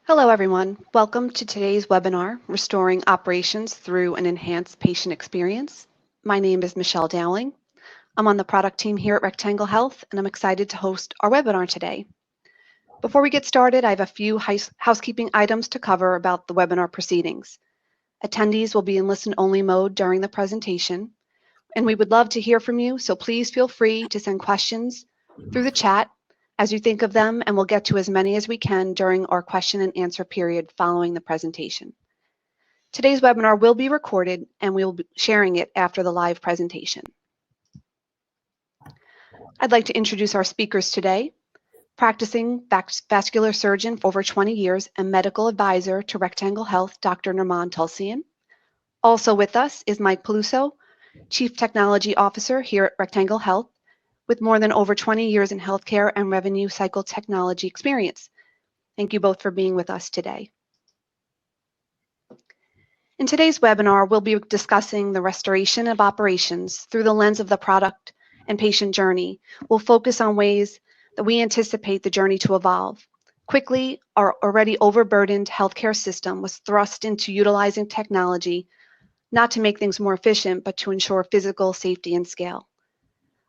Hello, everyone. Welcome to today's webinar, Restoring Operations Through an Enhanced Patient Experience. My name is Michelle Dowling. I'm on the product team here at Rectangle Health, and I'm excited to host our webinar today. Before we get started, I have a few housekeeping items to cover about the webinar proceedings. Attendees will be in listen-only mode during the presentation, and we would love to hear from you, so please feel free to send questions through the chat as you think of them, and we'll get to as many as we can during our question and answer period following the presentation. Today's webinar will be recorded and we will be sharing it after the live presentation. I'd like to introduce our speakers today. Practicing vascular surgeon for over 20 years and medical advisor to Rectangle Health, Dr. Nirman Tulsian. Also with us is Mike Peluso, Chief Technology Officer here at Rectangle Health, with more than over 20 years in healthcare and revenue cycle technology experience. Thank you both for being with us today. In today's webinar, we'll be discussing the restoration of operations through the lens of the product and patient journey. We'll focus on ways that we anticipate the journey to evolve. Quickly, our already overburdened healthcare system was thrust into utilizing technology, not to make things more efficient, but to ensure physical safety and scale.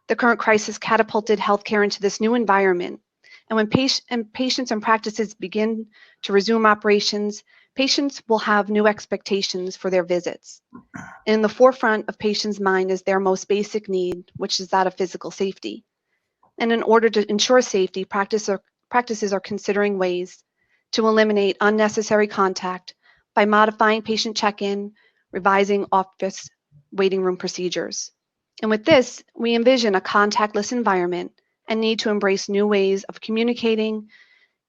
The current crisis catapulted healthcare into this new environment, and when patients and practices begin to resume operations, patients will have new expectations for their visits. In the forefront of patients' mind is their most basic need, which is that of physical safety. And in order to ensure safety, practices are considering ways to eliminate unnecessary contact by modifying patient check-in, revising office waiting room procedures. And with this, we envision a contactless environment and need to embrace new ways of communicating,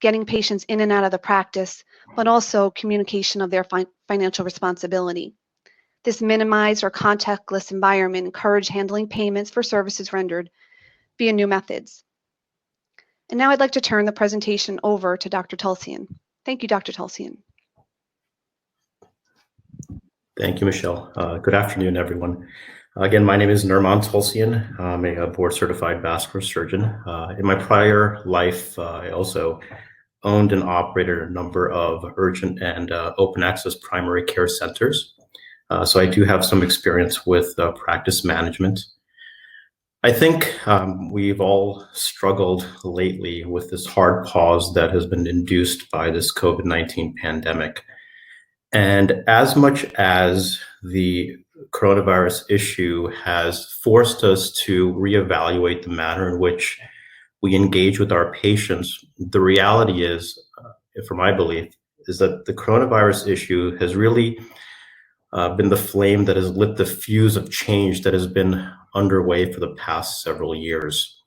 getting patients in and out of the practice, but also communication of their financial responsibility. This minimized or contactless environment encouraged handling payments for services rendered via new methods. And now I'd like to turn the presentation over to Dr. Tulsian. Thank you, Dr. Tulsian. Thank you, Michelle. Good afternoon, everyone. Again, my name is Nirman Tulsian. I'm a board-certified vascular surgeon. In my prior life, I also owned and operated a number of urgent and open access primary care centers. So I do have some experience with practice management. I think we've all struggled lately with this hard pause that has been induced by this COVID-19 pandemic. And as much as the coronavirus issue has forced us to reevaluate the manner in which we engage with our patients, the reality is, from my belief, is that the coronavirus issue has really been the flame that has lit the fuse of change that has been underway for the past several years.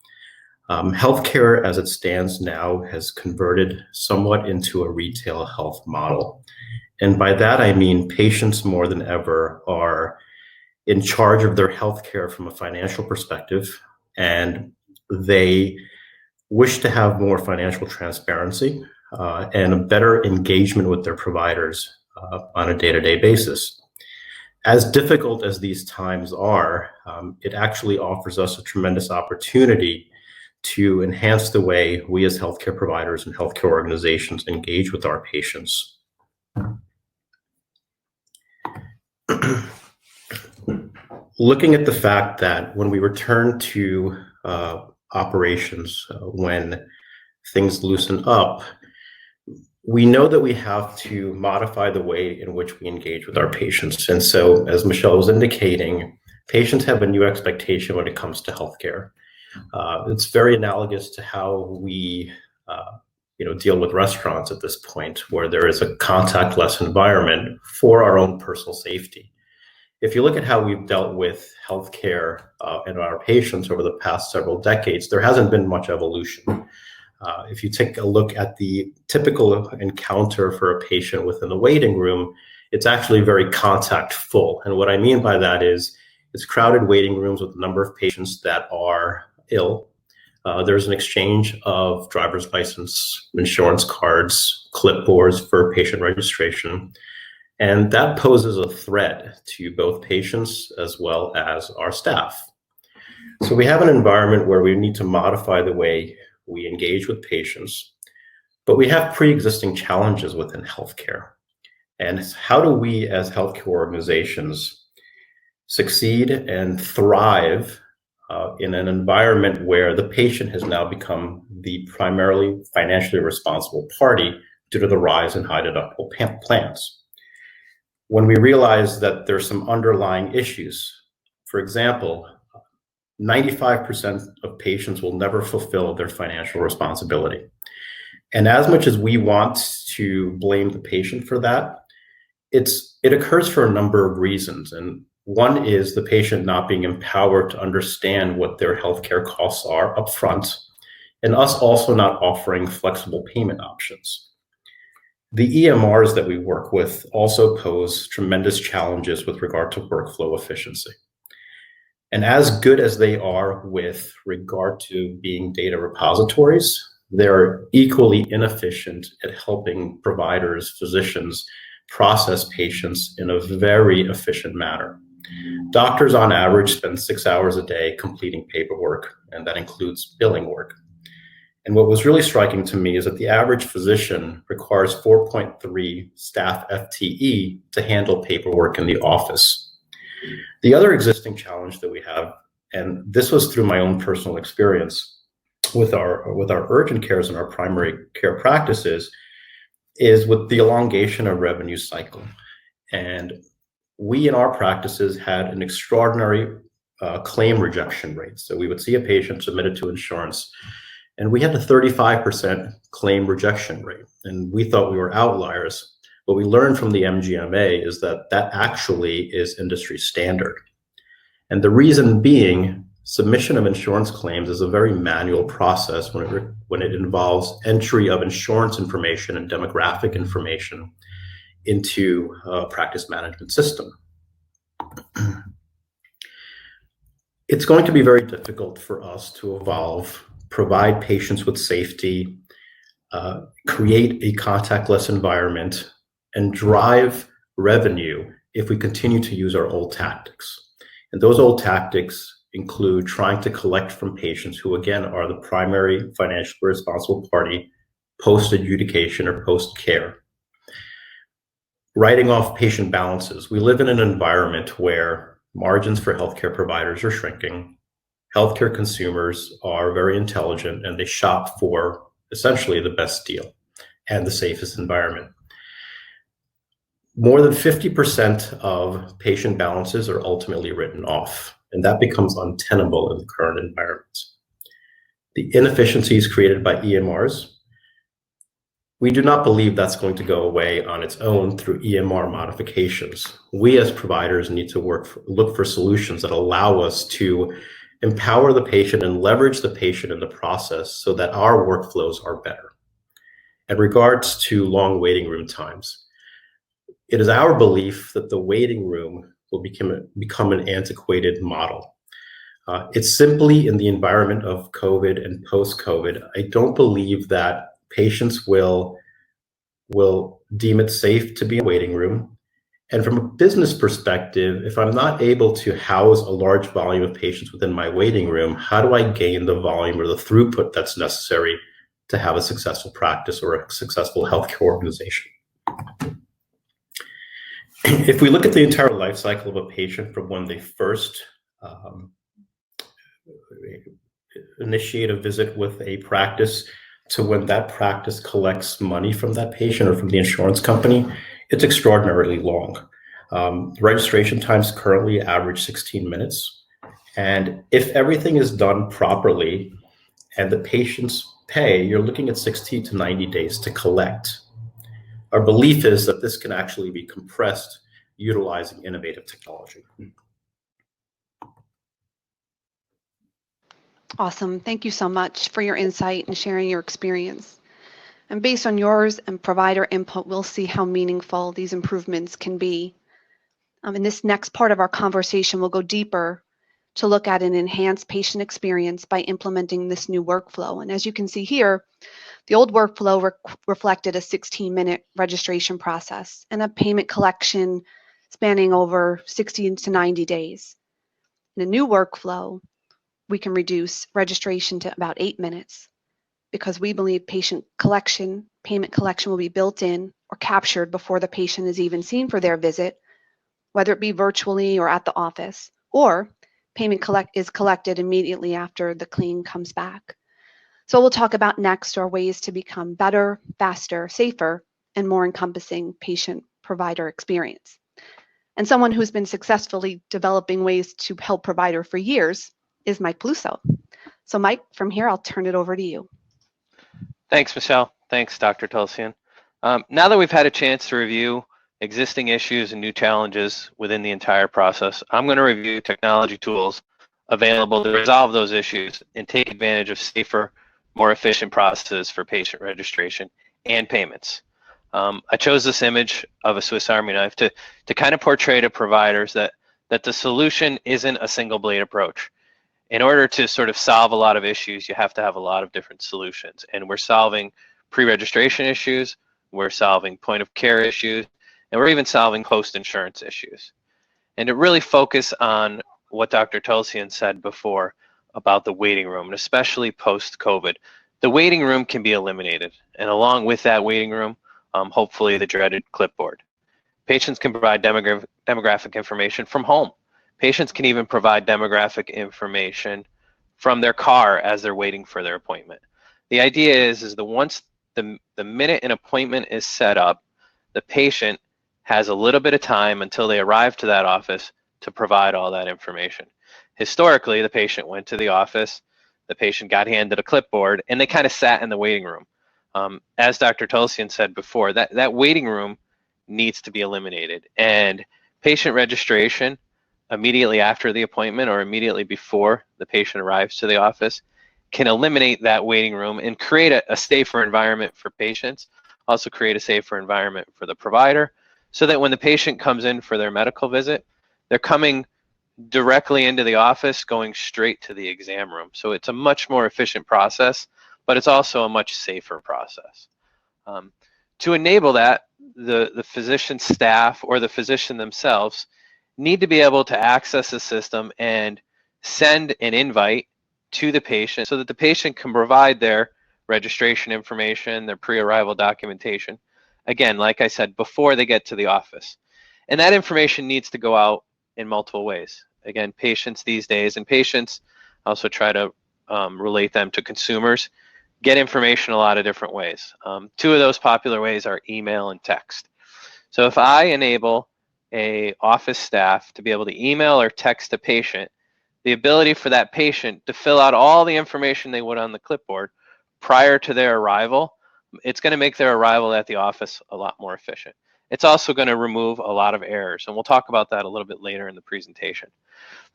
Healthcare as it stands now has converted somewhat into a retail health model. And by that, I mean patients more than ever are in charge of their healthcare from a financial perspective, and they wish to have more financial transparency and a better engagement with their providers on a day-to-day basis. As difficult as these times are, it actually offers us a tremendous opportunity to enhance the way we as healthcare providers and healthcare organizations engage with our patients. Looking at the fact that when we return to operations, when things loosen up, we know that we have to modify the way in which we engage with our patients. And so, as Michelle was indicating, patients have a new expectation when it comes to healthcare. It's very analogous to how we deal with restaurants at this point, where there is a contactless environment for our own personal safety. If you look at how we've dealt with healthcare and our patients over the past several decades, there hasn't been much evolution. If you take a look at the typical encounter for a patient within the waiting room, it's actually very contact full. And what I mean by that is it's crowded waiting rooms with a number of patients that are ill. There's an exchange of driver's license, insurance cards, clipboards for patient registration. And that poses a threat to both patients as well as our staff. So we have an environment where we need to modify the way we engage with patients, But we have pre-existing challenges within healthcare. And how do we as healthcare organizations succeed and thrive in an environment where the patient has now become the primarily financially responsible party due to the rise in high deductible plans? When we realize that there's some underlying issues, for example, 95% of patients will never fulfill their financial responsibility. And as much as we want to blame the patient for that, it occurs for a number of reasons. And one is the patient not being empowered to understand what their healthcare costs are upfront, and us also not offering flexible payment options. The EMRs that we work with also pose tremendous challenges with regard to workflow efficiency. And as good as they are with regard to being data repositories, they're equally inefficient at helping providers, physicians, process patients in a very efficient manner. Doctors on average spend 6 hours a day completing paperwork, and that includes billing work. And what was really striking to me is that the average physician requires 4.3 staff FTE to handle paperwork in the office. The other existing challenge that we have, and this was through my own personal experience with our urgent cares and our primary care practices, is with the elongation of revenue cycle. And we in our practices had an extraordinary claim rejection rate. So we would see a patient submitted to insurance, and we had a 35% claim rejection rate. And we thought we were outliers. What we learned from the MGMA is that that actually is industry standard. And the reason being, submission of insurance claims is a very manual process when it involves entry of insurance information and demographic information into a practice management system. It's going to be very difficult for us to evolve, provide patients with safety, create a contactless environment, and drive revenue if we continue to use our old tactics. And those old tactics include trying to collect from patients who, again, are the primary financially responsible party post-adjudication or post-care. Writing off patient balances. We live in an environment where margins for healthcare providers are shrinking. Healthcare consumers are very intelligent, and they shop for essentially the best deal and the safest environment. More than 50% of patient balances are ultimately written off, and that becomes untenable in the current environment. The inefficiencies created by EMRs, we do not believe that's going to go away on its own through EMR modifications. We as providers need to look for solutions that allow us to empower the patient and leverage the patient in the process so that our workflows are better. In regards to long waiting room times, it is our belief that the waiting room will become an antiquated model. It's simply in the environment of COVID and post-COVID, I don't believe that patients will deem it safe to be in a waiting room. And from a business perspective, if I'm not able to house a large volume of patients within my waiting room, how do I gain the volume or the throughput that's necessary to have a successful practice or a successful healthcare organization? If we look at the entire life cycle of a patient from when they first initiate a visit with a practice to when that practice collects money from that patient or from the insurance company, it's extraordinarily long. Registration times currently average 16 minutes. And if everything is done properly and the patients pay, you're looking at 60 to 90 days to collect. Our belief is that this can actually be compressed utilizing innovative technology. Awesome. Thank you so much for your insight and sharing your experience. And based on yours and provider input, we'll see how meaningful these improvements can be. In this next part of our conversation, we'll go deeper to look at an enhanced patient experience by implementing this new workflow. And as you can see here, the old workflow reflected a 16-minute registration process and a payment collection spanning over 60 to 90 days. In a new workflow, we can reduce registration to about 8 minutes, because we believe payment collection will be built in or captured before the patient is even seen for their visit, whether it be virtually or at the office, or payment is collected immediately after the clean comes back. So we'll talk about next are ways to become better, faster, safer, and more encompassing patient-provider experience. And someone who's been successfully developing ways to help provider for years is Mike Peluso. So Mike, from here, I'll turn it over to you. Thanks, Michelle. Thanks, Dr. Tulsian. Now that we've had a chance to review existing issues and new challenges within the entire process, I'm going to review technology tools available to resolve those issues and take advantage of safer, more efficient processes for patient registration and payments. I chose this image of a Swiss Army knife to kind of portray to providers that the solution isn't a single blade approach. In order to sort of solve a lot of issues, you have to have a lot of different solutions. And we're solving pre-registration issues, we're solving point of care issues, and we're even solving post-insurance issues. And to really focus on what Dr. Tulsian said before about the waiting room, and especially post-COVID, the waiting room can be eliminated. And along with that waiting room, hopefully the dreaded clipboard. Patients can provide demographic information from home. Patients can even provide demographic information from their car as they're waiting for their appointment. The idea is that once the minute an appointment is set up, the patient has a little bit of time until they arrive to that office to provide all that information. Historically, the patient went to the office, the patient got handed a clipboard, and they kind of sat in the waiting room. As Dr. Tulsian said before, that waiting room needs to be eliminated. And patient registration immediately after the appointment or immediately before the patient arrives to the office can eliminate that waiting room and create a safer environment for patients, also create a safer environment for the provider, so that when the patient comes in for their medical visit, they're coming directly into the office, going straight to the exam room. So it's a much more efficient process, but it's also a much safer process. To enable that, the physician staff or the physician themselves need to be able to access the system and send an invite to the patient so that the patient can provide their registration information, their pre-arrival documentation, again, like I said, before they get to the office. And that information needs to go out in multiple ways. Again, patients these days, and patients also try to relate them to consumers, get information a lot of different ways. Two of those popular ways are email and text. So if I enable a office staff to be able to email or text a patient, the ability for that patient to fill out all the information they would on the clipboard prior to their arrival, it's going to make their arrival at the office a lot more efficient. It's also going to remove a lot of errors, and we'll talk about that a little bit later in the presentation.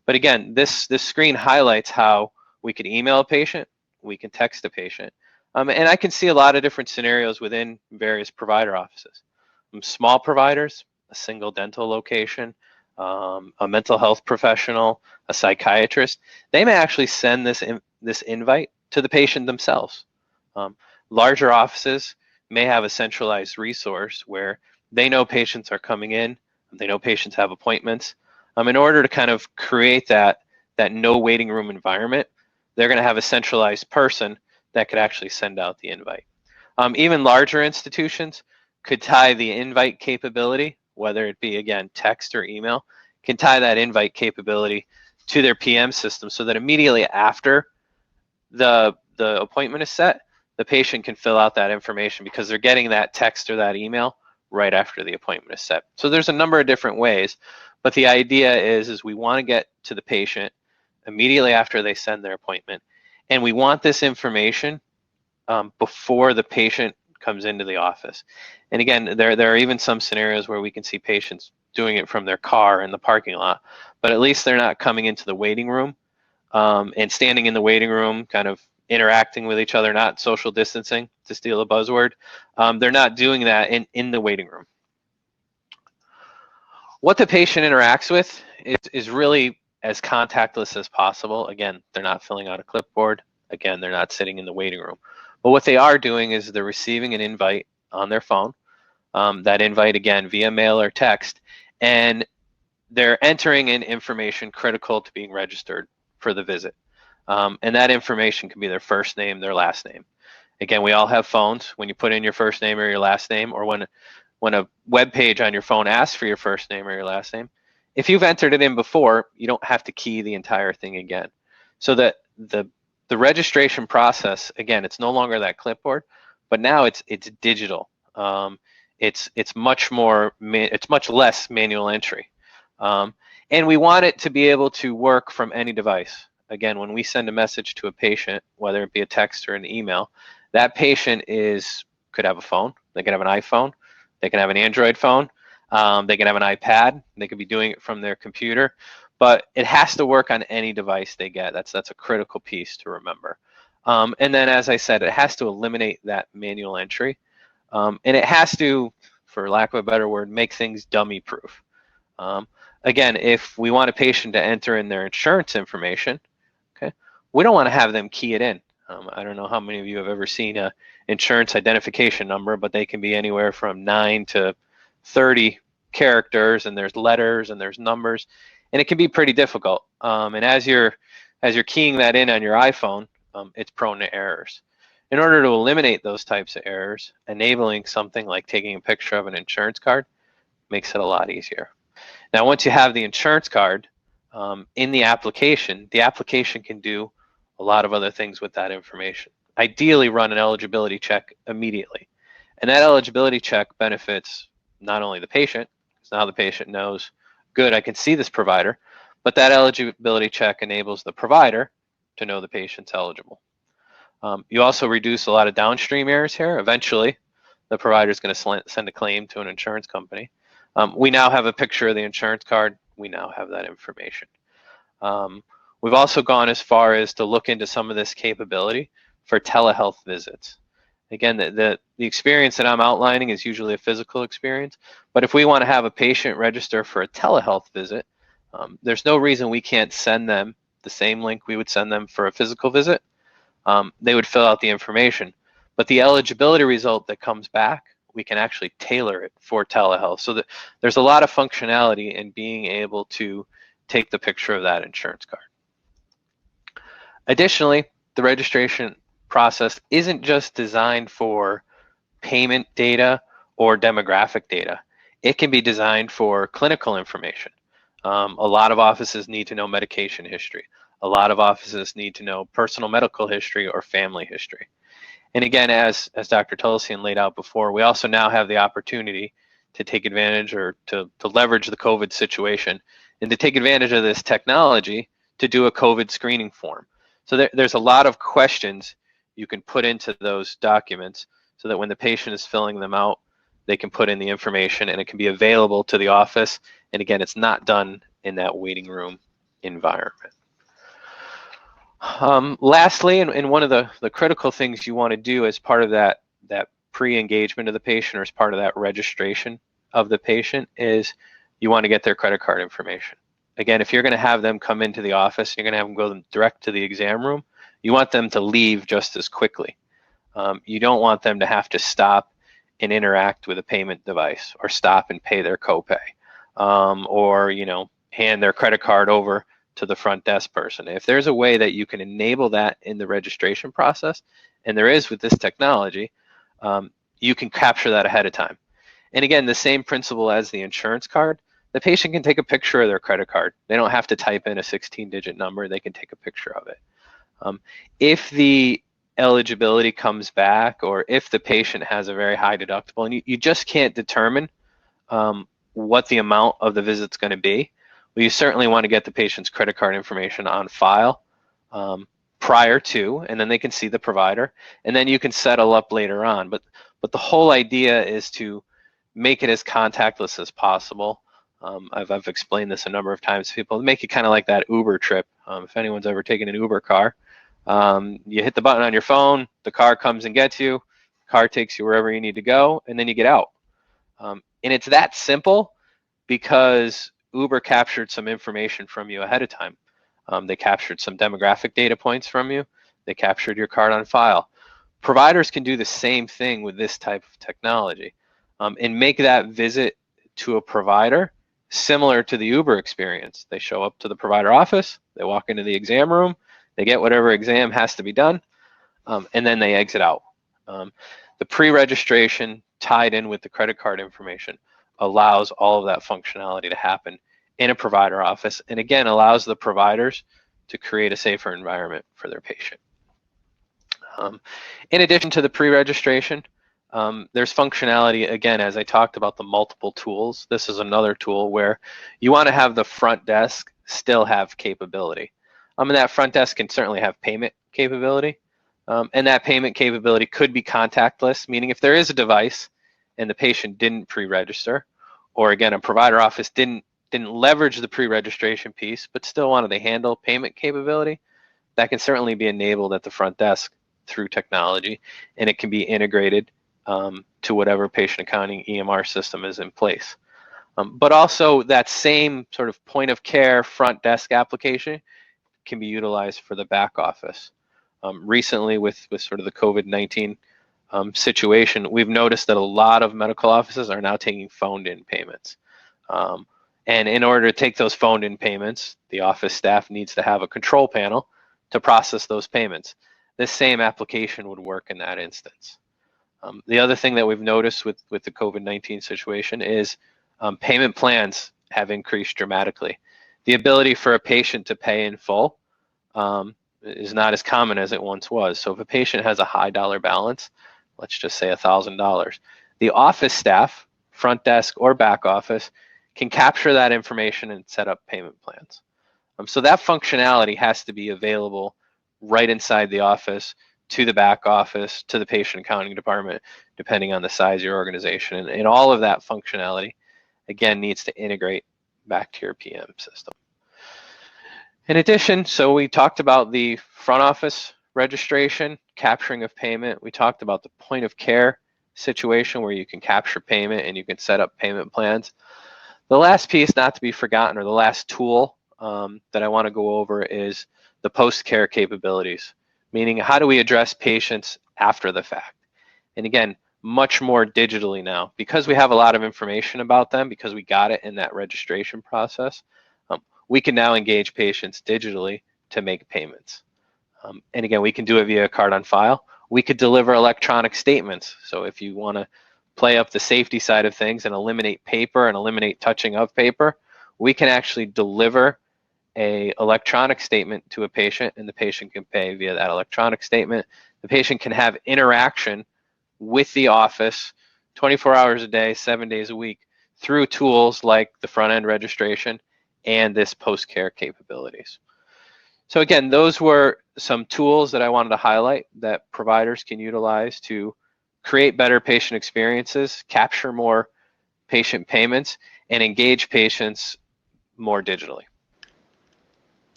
But again, this screen highlights how we can email a patient, we can text a patient, and I can see a lot of different scenarios within various provider offices. Small providers, a single dental location, a mental health professional, a psychiatrist, they may actually send this invite to the patient themselves. Larger offices may have a centralized resource where they know patients are coming in, they know patients have appointments. In order to kind of create that no waiting room environment, they're going to have a centralized person that could actually send out the invite. Even larger institutions could tie the invite capability, whether it be, again, text or email, can tie that invite capability to their PM system so that immediately after the appointment is set, the patient can fill out that information because they're getting that text or that email right after the appointment is set. So there's a number of different ways, but the idea is we want to get to the patient immediately after they send their appointment, and we want this information before the patient comes into the office. And again, there are even some scenarios where we can see patients doing it from their car in the parking lot, but at least they're not coming into the waiting room and standing in the waiting room, kind of interacting with each other, not social distancing, to steal a buzzword. They're not doing that in the waiting room. What the patient interacts with is really as contactless as possible. Again, they're not filling out a clipboard. Again, they're not sitting in the waiting room. But what they are doing is they're receiving an invite on their phone, that invite, again, via mail or text, and they're entering in information critical to being registered for the visit. And that information can be their first name, their last name. Again, we all have phones. When you put in your first name or your last name, or when a web page on your phone asks for your first name or your last name, if you've entered it in before, you don't have to key the entire thing again. So that the registration process, again, it's no longer that clipboard, but now it's digital. It's much less manual entry. And we want it to be able to work from any device. Again, when we send a message to a patient, whether it be a text or an email, that patient could have a phone. They could have an iPhone. They can have an Android phone. They can have an iPad. They could be doing it from their computer. But it has to work on any device they get. That's a critical piece to remember. And then, as I said, it has to eliminate that manual entry. And it has to, for lack of a better word, make things dummy-proof. Again, if we want a patient to enter in their insurance information, okay, we don't want to have them key it in. I don't know how many of you have ever seen an insurance identification number, but they can be anywhere from 9 to 30 characters, and there's letters and there's numbers, and it can be pretty difficult. And as you're keying that in on your iPhone, it's prone to errors. In order to eliminate those types of errors, enabling something like taking a picture of an insurance card makes it a lot easier. Now, once you have the insurance card in the application can do a lot of other things with that information. Ideally, run an eligibility check immediately. And that eligibility check benefits not only the patient, because now the patient knows, good, I can see this provider, but that eligibility check enables the provider to know the patient's eligible. You also reduce a lot of downstream errors here. Eventually, the provider is going to send a claim to an insurance company. We now have a picture of the insurance card. We now have that information. We've also gone as far as to look into some of this capability for telehealth visits. Again, the experience that I'm outlining is usually a physical experience, but if we want to have a patient register for a telehealth visit, there's no reason we can't send them the same link we would send them for a physical visit. They would fill out the information, but the eligibility result that comes back, we can actually tailor it for telehealth. So that there's a lot of functionality in being able to take the picture of that insurance card. Additionally, the registration process isn't just designed for payment data or demographic data. It can be designed for clinical information. A lot of offices need to know medication history. A lot of offices need to know personal medical history or family history. And again, as Dr. Tulsian laid out before, we also now have the opportunity to take advantage or to leverage the COVID situation and to take advantage of this technology to do a COVID screening form. So there's a lot of questions you can put into those documents so that when the patient is filling them out, they can put in the information and it can be available to the office. And again, it's not done in that waiting room environment. Lastly, and one of the critical things you want to do as part of that pre-engagement of the patient or as part of that registration of the patient is you want to get their credit card information. Again, if you're going to have them come into the office, you're going to have them go direct to the exam room, you want them to leave just as quickly. You don't want them to have to stop and interact with a payment device or stop and pay their copay or hand their credit card over to the front desk person. If there's a way that you can enable that in the registration process, and there is with this technology, you can capture that ahead of time. And again, the same principle as the insurance card, the patient can take a picture of their credit card. They don't have to type in a 16-digit number. They can take a picture of it. If the eligibility comes back or if the patient has a very high deductible and you just can't determine what the amount of the visit's going to be, well, you certainly want to get the patient's credit card information on file prior to, and then they can see the provider, and then you can settle up later on. But the whole idea is to make it as contactless as possible. I've explained this a number of times to people. Make it kind of like that Uber trip. If anyone's ever taken an Uber car, you hit the button on your phone, the car comes and gets you, the car takes you wherever you need to go, and then you get out. And it's that simple because Uber captured some information from you ahead of time. They captured some demographic data points from you. They captured your card on file. Providers can do the same thing with this type of technology and make that visit to a provider similar to the Uber experience. They show up to the provider office, they walk into the exam room, they get whatever exam has to be done, and then they exit out. The pre-registration tied in with the credit card information allows all of that functionality to happen in a provider office, and again allows the providers to create a safer environment for their patient. In addition to the pre-registration, there's functionality, again, as I talked about the multiple tools. This is another tool where you want to have the front desk still have capability. And that front desk can certainly have payment capability. And that payment capability could be contactless, meaning if there is a device and the patient didn't pre-register, or again, a provider office didn't leverage the pre-registration piece, but still wanted to handle payment capability, that can certainly be enabled at the front desk through technology, and it can be integrated to whatever patient accounting EMR system is in place. But also that same sort of point of care front desk application can be utilized for the back office. Recently with sort of the COVID-19 situation, we've noticed that a lot of medical offices are now taking phoned-in payments. And in order to take those phoned-in payments, the office staff needs to have a control panel to process those payments. This same application would work in that instance. The other thing that we've noticed with the COVID-19 situation is payment plans have increased dramatically. The ability for a patient to pay in full is not as common as it once was. So if a patient has a high dollar balance, let's just say $1,000, the office staff, front desk or back office, can capture that information and set up payment plans. So that functionality has to be available right inside the office, to the back office, to the patient accounting department, depending on the size of your organization. And all of that functionality, again, needs to integrate back to your PM system. In addition, so we talked about the front office registration, capturing of payment. We talked about the point of care situation where you can capture payment and you can set up payment plans. The last piece not to be forgotten, or the last tool that I want to go over, is the post-care capabilities, meaning how do we address patients after the fact? And again, much more digitally now, because we have a lot of information about them, because we got it in that registration process, we can now engage patients digitally to make payments. And again, we can do it via card on file. We could deliver electronic statements. So if you want to play up the safety side of things and eliminate paper and eliminate touching of paper, we can actually deliver an electronic statement to a patient, and the patient can pay via that electronic statement. The patient can have interaction with the office 24 hours a day, 7 days a week, through tools like the front-end registration and this post-care capabilities. So again, those were some tools that I wanted to highlight that providers can utilize to create better patient experiences, capture more patient payments, and engage patients more digitally.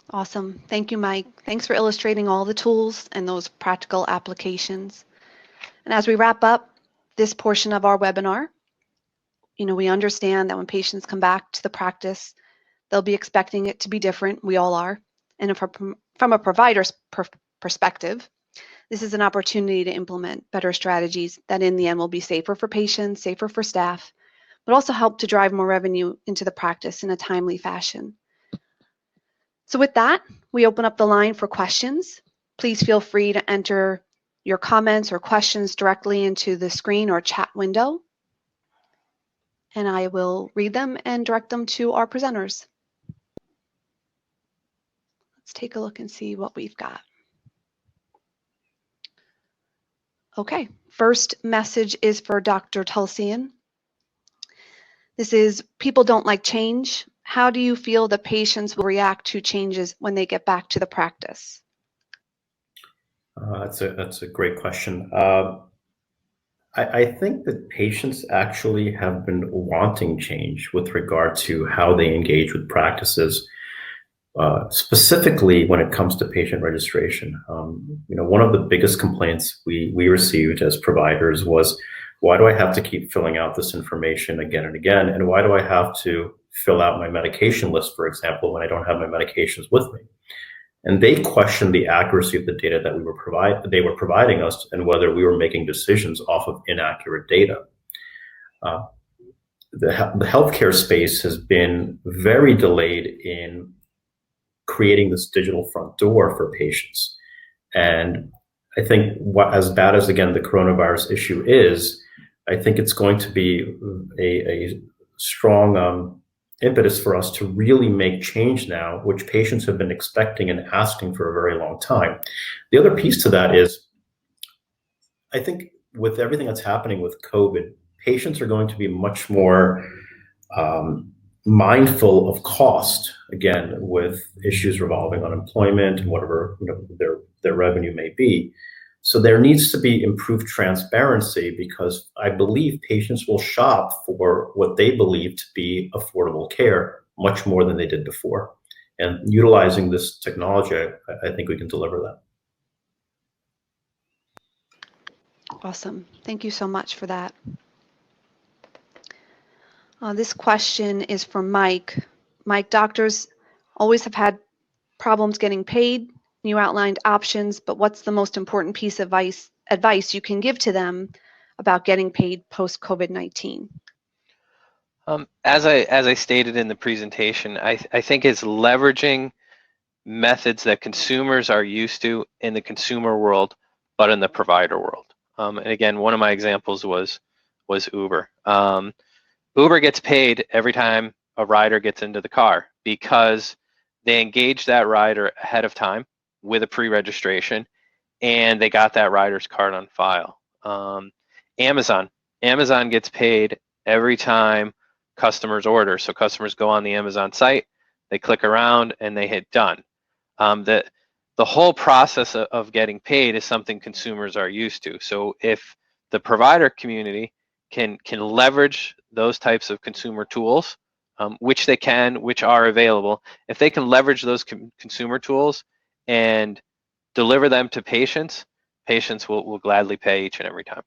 Awesome. Thank you, Mike. Thanks for illustrating all the tools and those practical applications. And as we wrap up this portion of our webinar, we understand that when patients come back to the practice, they'll be expecting it to be different. We all are. And from a provider's perspective, this is an opportunity to implement better strategies that in the end will be safer for patients, safer for staff, but also help to drive more revenue into the practice in a timely fashion. So with that, we open up the line for questions. Please feel free to enter your comments or questions directly into the screen or chat window, and I will read them and direct them to our presenters. Let's take a look and see what we've got. Okay, first message is for Dr. Tulsian. This is, people don't like change. How do you feel the patients will react to changes when they get back to the practice? That's a great question. I think that patients actually have been wanting change with regard to how they engage with practices, specifically when it comes to patient registration. One of the biggest complaints we received as providers was, why do I have to keep filling out this information again and again? And why do I have to fill out my medication list, for example, when I don't have my medications with me? And they questioned the accuracy of the data that they were providing us, and whether we were making decisions off of inaccurate data. The healthcare space has been very delayed in creating this digital front door for patients. And I think as bad as, again, the coronavirus issue is, I think it's going to be a strong impetus for us to really make change now, which patients have been expecting and asking for a very long time. The other piece to that is, I think with everything that's happening with COVID, patients are going to be much more mindful of cost, again, with issues revolving on employment and whatever their revenue may be. So there needs to be improved transparency, because I believe patients will shop for what they believe to be affordable care much more than they did before. And utilizing this technology, I think we can deliver that. Awesome. Thank you so much for that. This question is from Mike. Mike, doctors always have had problems getting paid. You outlined options, but what's the most important piece of advice you can give to them about getting paid post-COVID-19? As I stated in the presentation, I think it's leveraging methods that consumers are used to in the consumer world, but in the provider world. And again, one of my examples was Uber. Uber gets paid every time a rider gets into the car because they engage that rider ahead of time with a pre-registration, and they got that rider's card on file. Amazon gets paid every time customers order. So customers go on the Amazon site, they click around, and they hit done. The whole process of getting paid is something consumers are used to. So if the provider community can leverage those types of consumer tools, which are available, if they can leverage those consumer tools and deliver them to patients will gladly pay each and every time.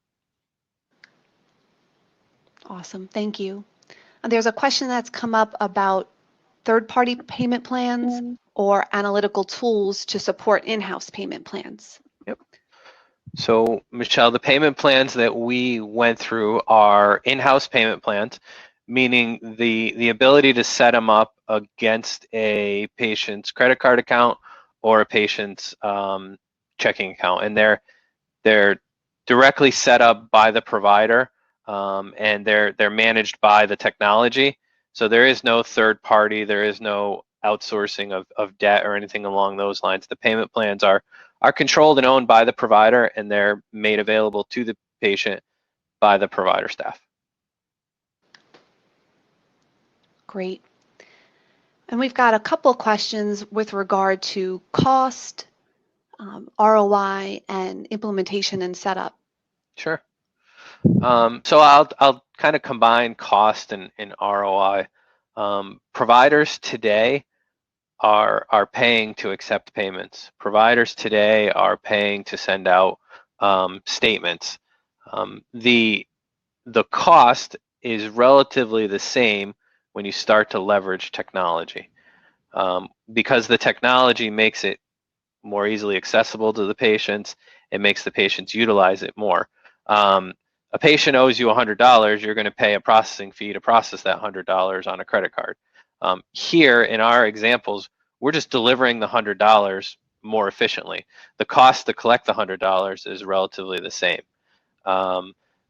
Awesome, thank you. There's a question that's come up about third-party payment plans or analytical tools to support in-house payment plans. Yep. So, Michelle, the payment plans that we went through are in-house payment plans, meaning the ability to set them up against a patient's credit card account or a patient's checking account, and they're directly set up by the provider, and they're managed by the technology. So there is no third party, there is no outsourcing of debt or anything along those lines. The payment plans are controlled and owned by the provider, and they're made available to the patient by the provider staff. Great. And we've got a couple questions with regard to cost, ROI, and implementation and setup. Sure. So I'll kind of combine cost and ROI. Providers today are paying to accept payments. Providers today are paying to send out statements. The cost is relatively the same when you start to leverage technology, because the technology makes it more easily accessible to the patients. It makes the patients utilize it more. A patient owes you $100, you're going to pay a processing fee to process that $100 on a credit card. Here in our examples, we're just delivering the $100 more efficiently. The cost to collect the $100 is relatively the same.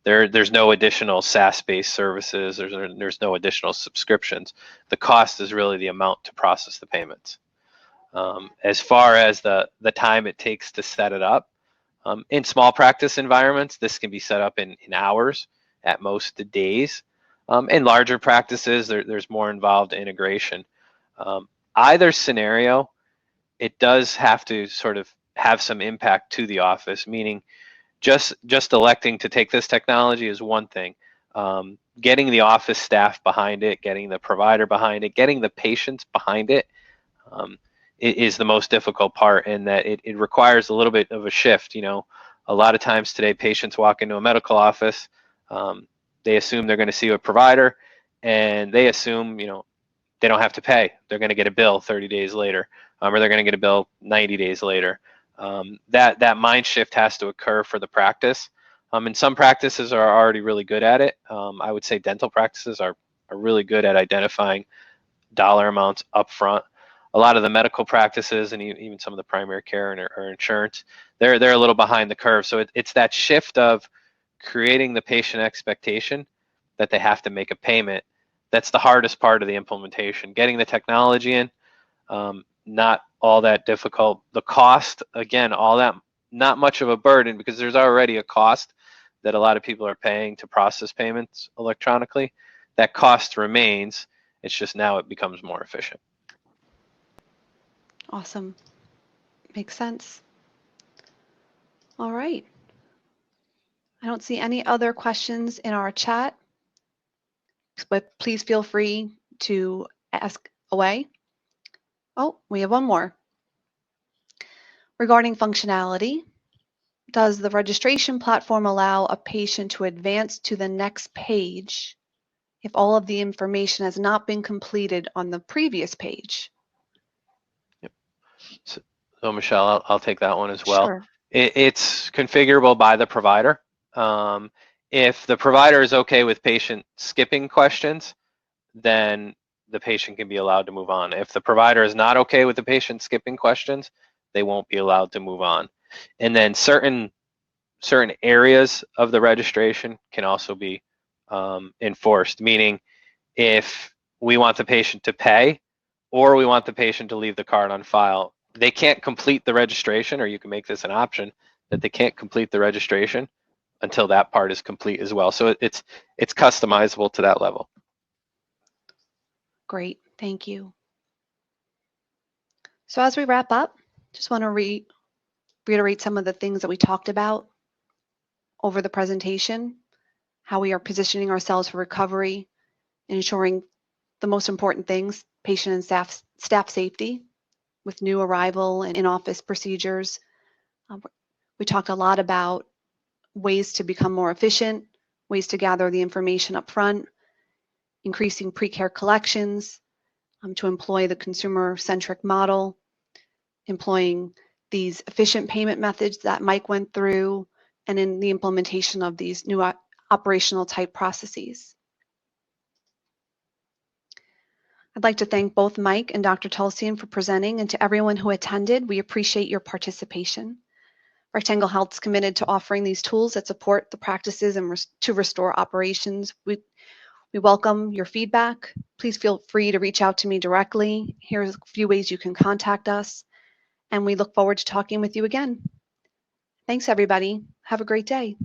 There's no additional SaaS-based services. There's no additional subscriptions. The cost is really the amount to process the payments. As far as the time it takes to set it up, in small practice environments, this can be set up in hours, at most days. In larger practices, there's more involved integration. Either scenario, it does have to sort of have some impact to the office, meaning just electing to take this technology is one thing. Getting the office staff behind it, getting the provider behind it, getting the patients behind it, is the most difficult part, in that it requires a little bit of a shift. You know, a lot of times today, patients walk into a medical office, they assume they're going to see a provider, and they assume, you know, they don't have to pay. They're going to get a bill 30 days later, or they're going to get a bill 90 days later. That mind shift has to occur for the practice. And some practices are already really good at it. I would say dental practices are really good at identifying dollar amounts up front. a lot of the medical practices and even some of the primary care or insurance, they're a little behind the curve. So it's that shift of creating the patient expectation that they have to make a payment. That's the hardest part of the implementation. Getting the technology in, not all that difficult. The cost, again, all that, not much of a burden because there's already a cost that a lot of people are paying to process payments electronically. That cost remains. It's just now it becomes more efficient. Awesome. Makes sense. All right. I don't see any other questions in our chat, but please feel free to ask away. Oh, we have one more. Regarding functionality, does the registration platform allow a patient to advance to the next page if all of the information has not been completed on the previous page? Yep. So Michelle, I'll take that one as well. Sure. It's configurable by the provider. If the provider is okay with patient skipping questions, then the patient can be allowed to move on. If the provider is not okay with the patient skipping questions, they won't be allowed to move on. And then certain areas of the registration can also be enforced, meaning if we want the patient to pay or we want the patient to leave the card on file, they can't complete the registration, or you can make this an option that they can't complete the registration until that part is complete as well. So it's customizable to that level. Great, thank you. So as we wrap up, just want to reiterate some of the things that we talked about over the presentation, how we are positioning ourselves for recovery, ensuring the most important things, patient and staff safety with new arrival and in-office procedures. We talked a lot about ways to become more efficient, ways to gather the information up front, increasing pre-care collections, to employ the consumer-centric model, employing these efficient payment methods that Mike went through, and in the implementation of these new operational type processes. I'd like to thank both Mike and Dr. Tulsian for presenting, and to everyone who attended, we appreciate your participation. Rectangle Health is committed to offering these tools that support the practices and to restore operations. We welcome your feedback. Please feel free to reach out to me directly. Here's a few ways you can contact us, and we look forward to talking with you again. Thanks, everybody. Have a great day.